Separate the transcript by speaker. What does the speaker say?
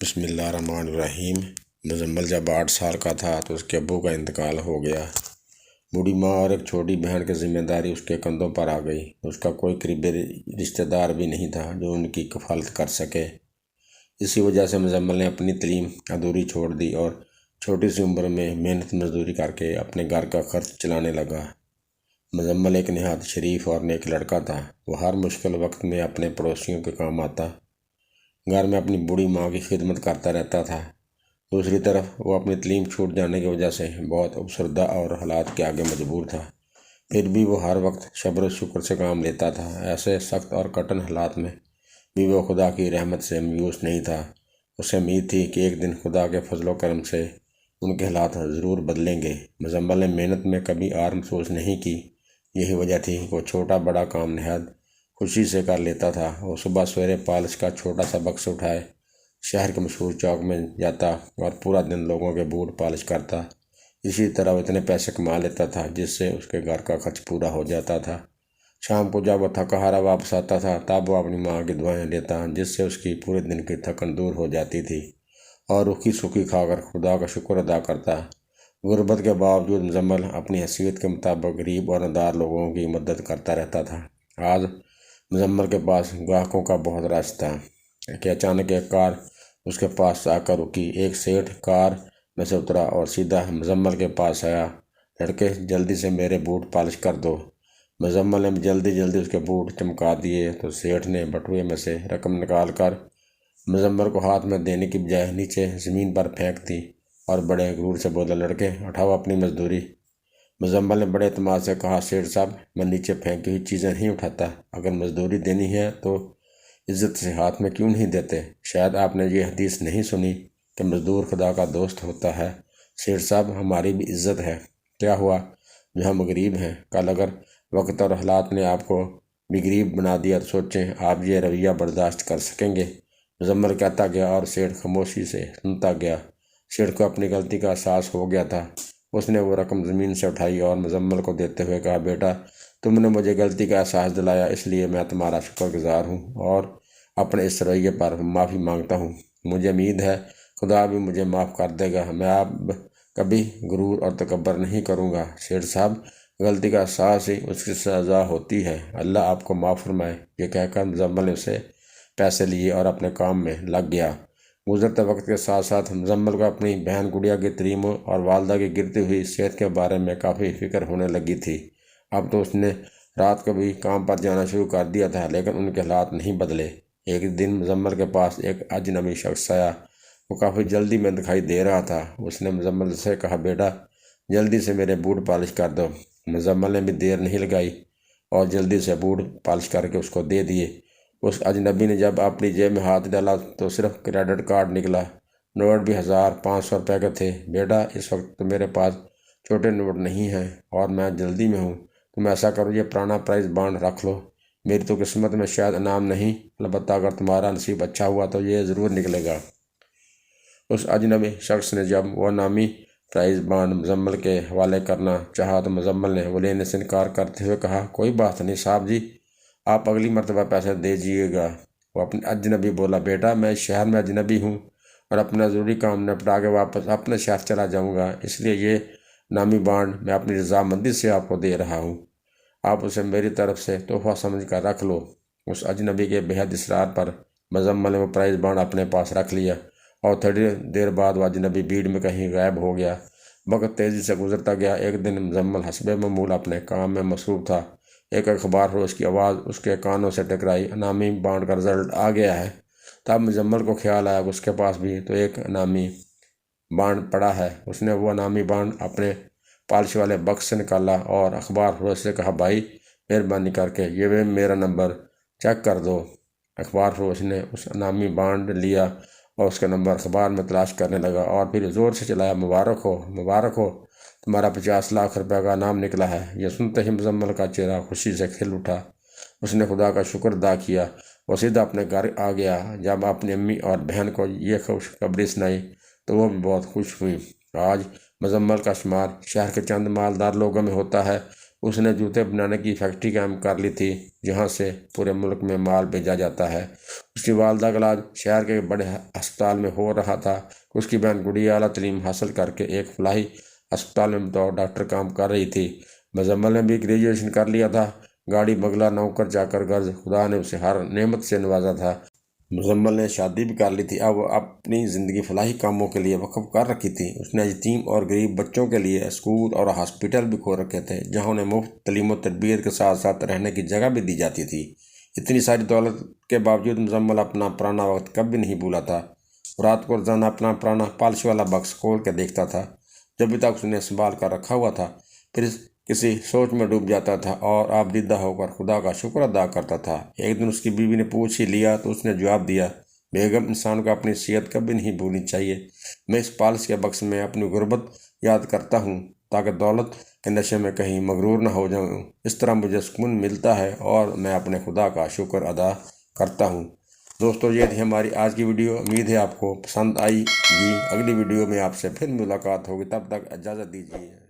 Speaker 1: بسم اللہ الرحمن الرحیم۔ مزمل جب 8 سال کا تھا تو اس کے ابو کا انتقال ہو گیا۔ بوڑھی ماں اور ایک چھوٹی بہن کی ذمہ داری اس کے کندھوں پر آ گئی۔ اس کا کوئی قریبی رشتہ دار بھی نہیں تھا جو ان کی کفالت کر سکے۔ اسی وجہ سے مزمل نے اپنی تعلیم ادھوری چھوڑ دی اور چھوٹی سی عمر میں محنت مزدوری کر کے اپنے گھر کا خرچ چلانے لگا۔ مزمل ایک نہایت شریف اور نیک لڑکا تھا۔ وہ ہر مشکل وقت میں اپنے پڑوسیوں کے کام آتا، گھر میں اپنی بوڑھی ماں کی خدمت کرتا رہتا تھا۔ دوسری طرف وہ اپنی تعلیم چھوٹ جانے کی وجہ سے بہت افسردہ اور حالات کے آگے مجبور تھا۔ پھر بھی وہ ہر وقت صبر و شکر سے کام لیتا تھا۔ ایسے سخت اور کٹھن حالات میں بھی وہ خدا کی رحمت سے مایوس نہیں تھا۔ اسے امید تھی کہ ایک دن خدا کے فضل و کرم سے ان کے حالات ضرور بدلیں گے۔ مزمل نے محنت میں کبھی ہار محسوس نہیں کی۔ یہی وجہ تھی کہ وہ چھوٹا بڑا کام نہایت خوشی سے کر لیتا تھا۔ وہ صبح سویرے پالش کا چھوٹا سا بکس اٹھائے شہر کے مشہور چوک میں جاتا اور پورا دن لوگوں کے بوٹ پالش کرتا۔ اسی طرح وہ اتنے پیسے کما لیتا تھا جس سے اس کے گھر کا خرچ پورا ہو جاتا تھا۔ شام کو جب وہ تھکا ہارا واپس آتا تھا تب وہ اپنی ماں کی دعائیں لیتا جس سے اس کی پورے دن کی تھکن دور ہو جاتی تھی اور روکھی سوکھی کھا کر خدا کا شکر ادا کرتا۔ غربت کے باوجود مزمل اپنی حیثیت کے مطابق غریب اور ندار لوگوں کی مدد کرتا رہتا تھا۔ آج مزمل کے پاس گاہکوں کا بہت رش تھا کہ اچانک ایک کار اس کے پاس آ کر رکی۔ ایک سیٹھ کار میں سے اترا اور سیدھا مزمل کے پاس آیا۔ لڑکے جلدی سے میرے بوٹ پالش کر دو۔ مزمل نے جلدی اس کے بوٹ چمکا دیے تو سیٹھ نے بٹوے میں سے رقم نکال کر مزمل کو ہاتھ میں دینے کی بجائے نیچے زمین پر پھینک دی اور بڑے غرور سے بولا، لڑکے اٹھاؤ اپنی مزدوری۔ مزمل نے بڑے اعتماد سے کہا، سیٹھ صاحب میں نیچے پھینکی ہوئی چیزیں نہیں اٹھاتا، اگر مزدوری دینی ہے تو عزت سے ہاتھ میں کیوں نہیں دیتے؟ شاید آپ نے یہ حدیث نہیں سنی کہ مزدور خدا کا دوست ہوتا ہے۔ سیٹھ صاحب ہماری بھی عزت ہے، کیا ہوا جو ہم غریب ہیں؟ کل اگر وقت اور حالات نے آپ کو بھی غریب بنا دیا تو سوچیں آپ یہ رویہ برداشت کر سکیں گے؟ مزمل کہتا گیا اور سیٹھ خاموشی سے سنتا گیا۔ سیٹھ کو اپنی غلطی کا احساس ہو گیا تھا۔ اس نے وہ رقم زمین سے اٹھائی اور مزمل کو دیتے ہوئے کہا، بیٹا تم نے مجھے غلطی کا احساس دلایا، اس لیے میں تمہارا شکر گزار ہوں اور اپنے اس رویے پر معافی مانگتا ہوں۔ مجھے امید ہے خدا بھی مجھے معاف کر دے گا، میں اب کبھی غرور اور تکبر نہیں کروں گا۔ سیٹھ صاحب غلطی کا احساس ہی اس کی سزا ہوتی ہے، اللہ آپ کو معاف فرمائے۔ یہ کہہ کر مزمل نے اسے پیسے لیے اور اپنے کام میں لگ گیا۔ گزرتے وقت کے ساتھ ساتھ مزمل کو اپنی بہن گڑیا کی تعلیم اور والدہ کی گرتی ہوئی صحت کے بارے میں کافی فکر ہونے لگی تھی۔ اب تو اس نے رات کو بھی کام پر جانا شروع کر دیا تھا لیکن ان کے حالات نہیں بدلے۔ ایک دن مزمل کے پاس ایک اجنبی شخص آیا۔ وہ کافی جلدی میں دکھائی دے رہا تھا۔ اس نے مزمل سے کہا، بیٹا جلدی سے میرے بوٹ پالش کر دو۔ مزمل نے بھی دیر نہیں لگائی اور جلدی سے بوٹ پالش کر کے اس کو دے دیے۔ اس اجنبی نے جب اپنی جیب میں ہاتھ ڈالا تو صرف کریڈٹ کارڈ نکلا، نوٹ بھی 1500 روپے کے تھے۔ بیٹا اس وقت تو میرے پاس چھوٹے نوٹ نہیں ہیں اور میں جلدی میں ہوں، تم ایسا کرو یہ پرانا پرائز بانڈ رکھ لو، میری تو قسمت میں شاید انعام نہیں، البتہ اگر تمہارا نصیب اچھا ہوا تو یہ ضرور نکلے گا۔ اس اجنبی شخص نے جب وہ نامی پرائز بانڈ مزمل کے حوالے کرنا چاہا تو مزمل نے وہ لینے سے انکار کرتے ہوئے کہا، کوئی بات نہیں صاحب جی، آپ اگلی مرتبہ پیسے دے دیجیے گا۔ وہ اپنے اجنبی بولا، بیٹا میں اس شہر میں اجنبی ہوں اور اپنا ضروری کام نپٹا کے واپس اپنے شہر چلا جاؤں گا، اس لیے یہ نامی بانڈ میں اپنی رضامندی سے آپ کو دے رہا ہوں، آپ اسے میری طرف سے تحفہ سمجھ کر رکھ لو۔ اس اجنبی کے بےحد اصرار پر مزمل نے وہ پرائز بانڈ اپنے پاس رکھ لیا اور تھوڑی دیر بعد وہ اجنبی بھیڑ میں کہیں غائب ہو گیا۔ وقت تیزی سے گزرتا گیا۔ ایک دن مزمل حسب معمول اپنے کام میں مصروف تھا۔ ایک اخبار فروش کی آواز اس کے کانوں سے ٹکرائی، انعامی بانڈ کا رزلٹ آ گیا ہے۔ تب مزمل کو خیال آیا کہ اس کے پاس بھی تو ایک انعامی بانڈ پڑا ہے۔ اس نے وہ انعامی بانڈ اپنے پالش والے بکس سے نکالا اور اخبار فروش سے کہا، بھائی مہربانی کر کے یہ میرا نمبر چیک کر دو۔ اخبار فروش نے اس انعامی بانڈ لیا اور اس کا نمبر اخبار میں تلاش کرنے لگا اور پھر زور سے چلایا، مبارک ہو مبارک ہو، تمہارا 50 لاکھ روپے کا انعام نکلا ہے۔ یہ سنتے ہی مزمل کا چہرہ خوشی سے کھل اٹھا۔ اس نے خدا کا شکر ادا کیا۔ وہ سیدھا اپنے گھر آ گیا۔ جب اپنی امی اور بہن کو یہ خوشخبری سنائی تو وہ بھی بہت خوش ہوئی۔ آج مزمل کا شمار شہر کے چند مالدار لوگوں میں ہوتا ہے۔ اس نے جوتے بنانے کی فیکٹری قائم کر لی تھی جہاں سے پورے ملک میں مال بھیجا جاتا ہے۔ اس کی والدہ کا علاج شہر کے بڑے ہسپتال میں ہو رہا تھا۔ اس کی بہن گڑیا اعلیٰ تعلیم حاصل کر کے ایک فلاحی ہسپتال میں بطور ڈاکٹر کام کر رہی تھی۔ مزمل نے بھی گریجویشن کر لیا تھا۔ گاڑی بنگلہ نوکر چاکر غرض خدا نے اسے ہر نعمت سے نوازا تھا۔ مزمل نے شادی بھی کر لی تھی۔ اب وہ اپنی زندگی فلاحی کاموں کے لیے وقف کر رکھی تھی۔ اس نے یتیم اور غریب بچوں کے لیے اسکول اور ہاسپٹل بھی کھول رکھے تھے جہاں انہیں مفت تعلیم و تربیت کے ساتھ ساتھ رہنے کی جگہ بھی دی جاتی تھی۔ اتنی ساری دولت کے باوجود مزمل اپنا پرانا وقت کبھی نہیں بھولا تھا۔ رات کو روزانہ اپنا پرانا پالش والا باکس کھول کے دیکھتا تھا جو ابھی تک اس نے سنبھال کر رکھا ہوا تھا، پھر کسی سوچ میں ڈوب جاتا تھا اور آبدیدہ ہو کر خدا کا شکر ادا کرتا تھا۔ ایک دن اس کی بیوی نے پوچھ ہی لیا تو اس نے جواب دیا، بیگم، انسان کو اپنی صحت کبھی نہیں بھولنی چاہیے۔ میں اس پالش کے باکس میں اپنی غربت یاد کرتا ہوں تاکہ دولت کے نشے میں کہیں مغرور نہ ہو جاؤں۔ اس طرح مجھے سکون ملتا ہے اور میں اپنے خدا کا شکر ادا کرتا ہوں۔ دوستو، یہ تھی ہماری آج کی ویڈیو۔ امید ہے آپ کو پسند آئی گی۔ اگلی ویڈیو میں آپ سے پھر ملاقات ہوگی، تب تک اجازت دیجیے۔